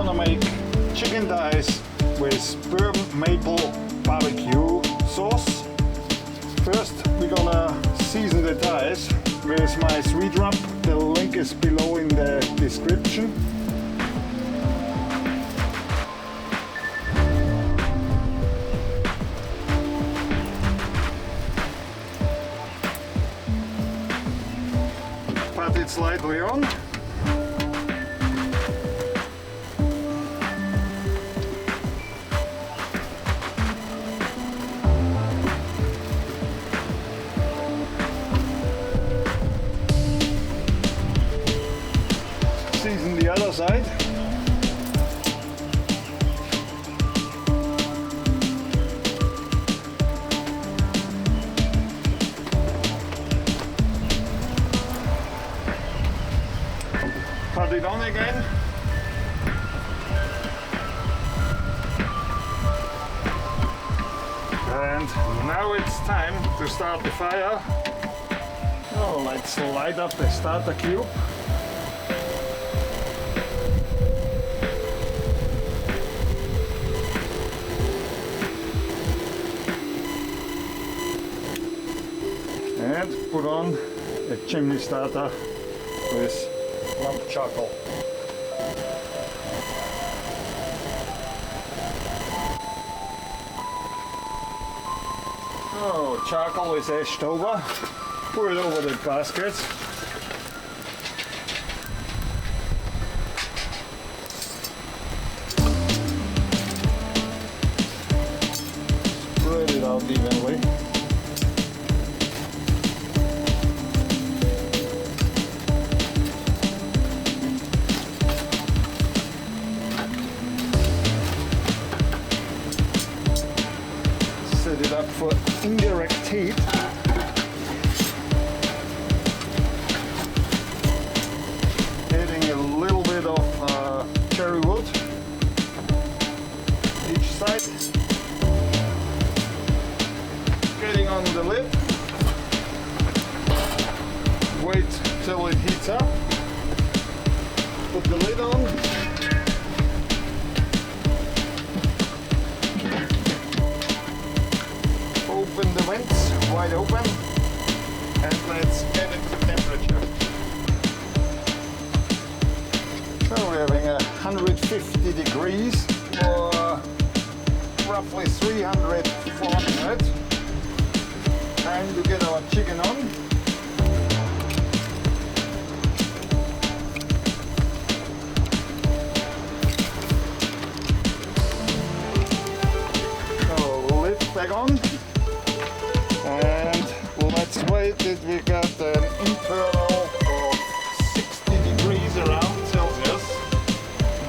gonna make chicken thighs with Bourbon Maple Barbecue Sauce. First, we're gonna season the thighs with my sweet rub. The link is below in the description. Pat it slightly on. Season the other side. Put it on again. And now it's time to start the fire. Oh, let's light up the starter cube. And put on a chimney starter with lump charcoal. Oh, charcoal is ashed over. Pour it over the basket. Spread it out evenly. Set it up for indirect heat. Adding a little bit of cherry wood each side. Getting on the lid. Wait till it heats up. Put the lid on. Open the vents wide open and let's get it to temperature. So we're having 150 degrees for roughly 300, 400. Time to get our chicken on. So lid back on. And let's wait that we got an internal of 60 degrees around Celsius.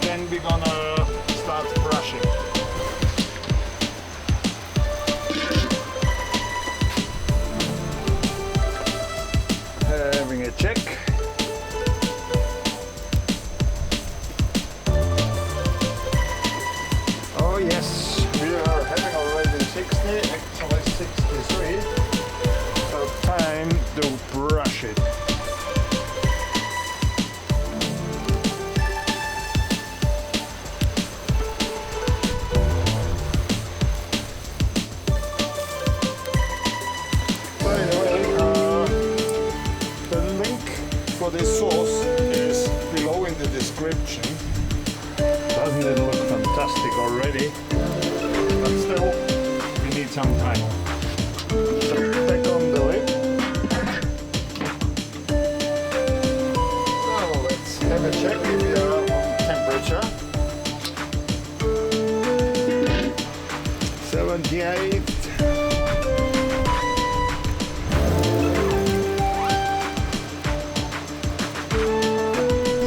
Then we're gonna start brushing. Having a check. Oh yes, we are having already 60, actually 63. So time to brush it. By the way, the link for this sauce is below in the description. Doesn't it look fantastic already? But still, we need some time. So back on the lid. So let's have a check if we are on temperature. 78.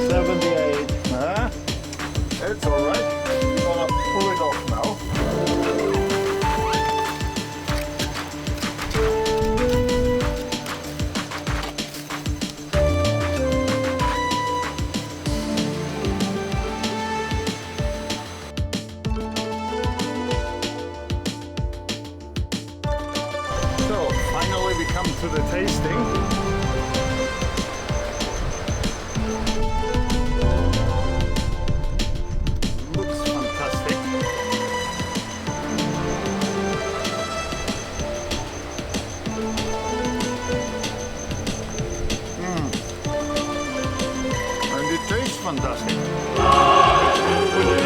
78. Huh? It's alright. I'm gonna pull it off now. fantastic. With